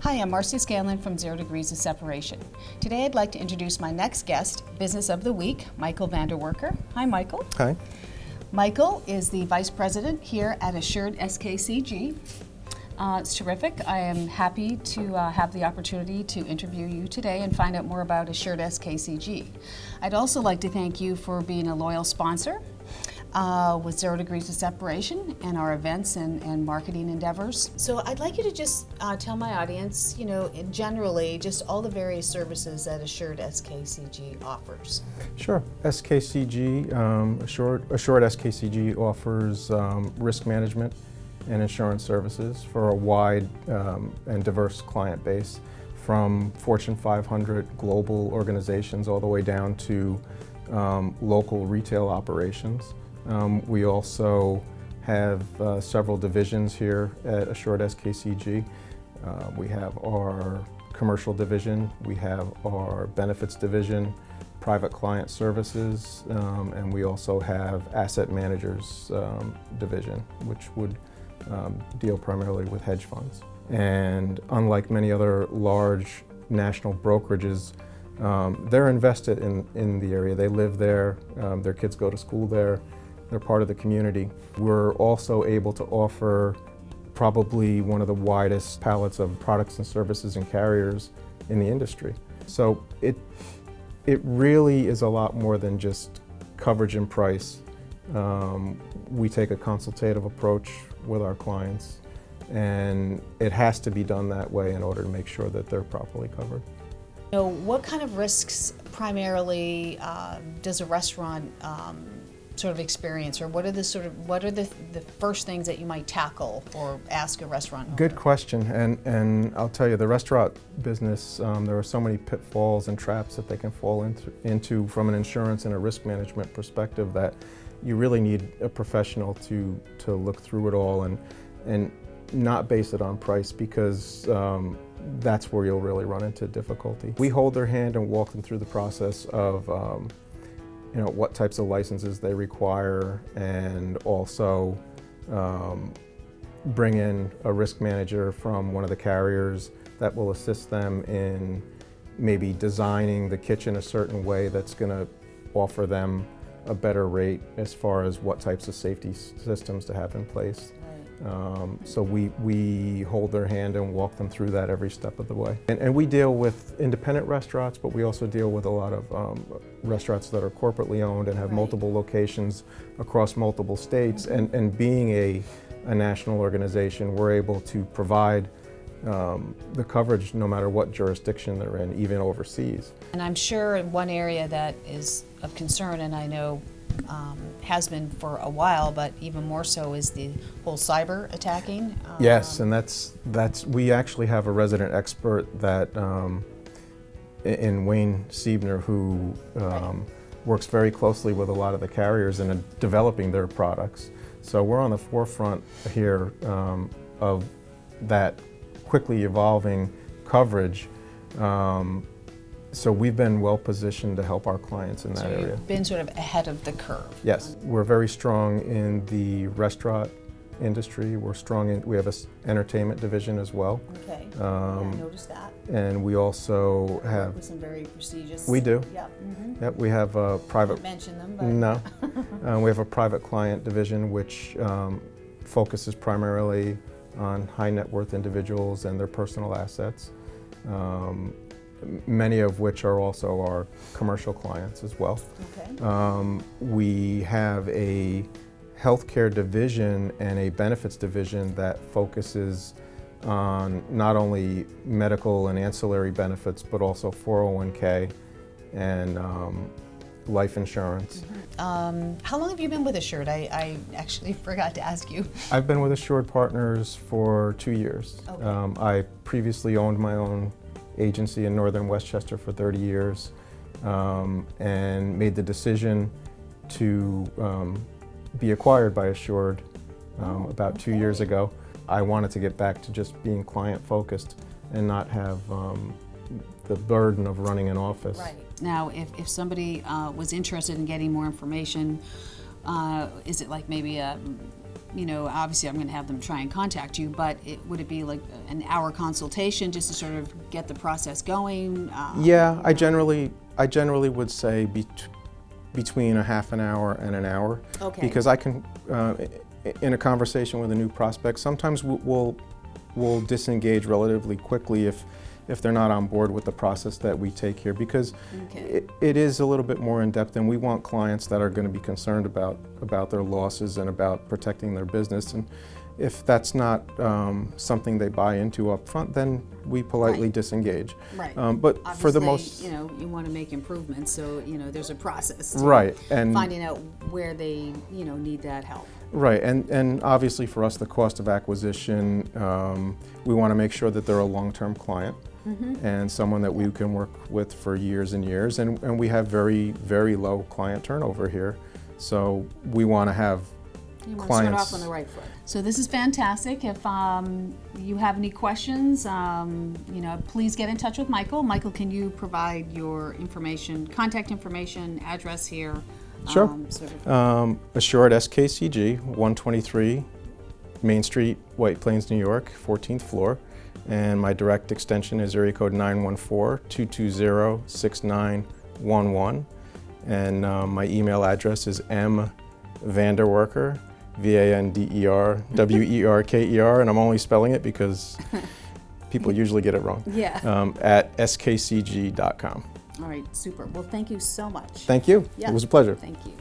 Hi, I'm Marcy Scanlon from 0 Degrees of Separation. Today I'd like to introduce my next guest, Business of the Week, Michael Vanderwerker. Hi, Michael. Hi. Michael is the Vice President here at Assured SKCG. It's terrific. I am happy to have the opportunity to interview you today and find out more about Assured SKCG. I'd also like to thank you for being a loyal sponsor with 0 Degrees of Separation and our events and marketing endeavors. So I'd like you to just tell my audience, generally, just all the various services that Assured SKCG offers. Sure. SKCG, Assured SKCG offers risk management and insurance services for a wide and diverse client base, from Fortune 500 global organizations all the way down to local retail operations. We also have several divisions here at Assured SKCG. We have our commercial division, we have our benefits division, private client services, and we also have asset managers division, which would deal primarily with hedge funds. And unlike many other large national brokerages, they're invested in the area. They live there, their kids go to school there, they're part of the community. We're also able to offer probably one of the widest palettes of products and services and carriers in the industry. So it really is a lot more than just coverage and price. We take a consultative approach with our clients, and it has to be done that way in order to make sure that they're properly covered. What kind of risks primarily does a restaurant sort of experience, or what are the first things that you might tackle or ask a restaurant owner? Good question, and I'll tell you, the restaurant business, there are so many pitfalls and traps that they can fall into from an insurance and a risk management perspective that you really need a professional to look through it all and not base it on price, because that's where you'll really run into difficulty. We hold their hand and walk them through the process of what types of licenses they require, and also bring in a risk manager from one of the carriers that will assist them in maybe designing the kitchen a certain way that's going to offer them a better rate as far as what types of safety systems to have in place. So we hold their hand and walk them through that every step of the way. And we deal with independent restaurants, but we also deal with a lot of restaurants that are corporately owned and have multiple locations across multiple states. And being a national organization, we're able to provide the coverage no matter what jurisdiction they're in, even overseas. And I'm sure one area that is of concern, and I know has been for a while, but even more so, is the whole cyber attacking. Yes, and that's we actually have a resident expert that in Wayne Siebner, who works very closely with a lot of the carriers in developing their products. So we're on the forefront here of that quickly evolving coverage. So we've been well positioned to help our clients in that area. You've been sort of ahead of the curve. Yes, we're very strong in the restaurant industry. We have an entertainment division as well. Okay, I noticed that. And we also have with some very prestigious. We do. Yep. Mm-hmm. Yep. We have a private. Don't mention them, but No. We have a private client division which focuses primarily on high net worth individuals and their personal assets. Many of which are also our commercial clients as well. Okay. We have a healthcare division and a benefits division that focuses on not only medical and ancillary benefits, but also 401k and life insurance. How long have you been with Assured? I actually forgot to ask you. I've been with Assured Partners for 2 years. Okay. I previously owned my own agency in northern Westchester for 30 years and made the decision to be acquired by Assured about 2 years ago. I wanted to get back to just being client focused and not have the burden of running an office. Right. Now, if somebody was interested in getting more information, Is it like maybe a, obviously I'm going to have them try and contact you, but would it be like an hour consultation just to sort of get the process going? Yeah, I generally would say between a half an hour and an hour. Okay. Because I can, in a conversation with a new prospect, sometimes we'll disengage relatively quickly if they're not on board with the process that we take here, because it is a little bit more in depth, and we want clients that are going to be concerned about their losses and about protecting their business. And if that's not something they buy into up front, then we politely disengage. Right. But obviously, for the most, you want to make improvements, so there's a process. Right, and finding out where they need that help. Right, and obviously for us, the cost of acquisition, we want to make sure that they're a long-term client and someone that we can work with for years and years, and we have very, very low client turnover here, so we want to have You want clients. to start off on the right foot. So this is fantastic. If you have any questions, please get in touch with Michael. Michael, can you provide your information, contact information, address here? Sure. Assured SKCG, 123 Main Street, White Plains, New York, 14th floor. And my direct extension is area code 914-220-6911. And my email address is mvanderwerker, VANDERWERKER, and I'm only spelling it because people usually get it wrong. Yeah. At skcg.com. All right, super. Well, thank you so much. Thank you. Yeah. It was a pleasure. Thank you.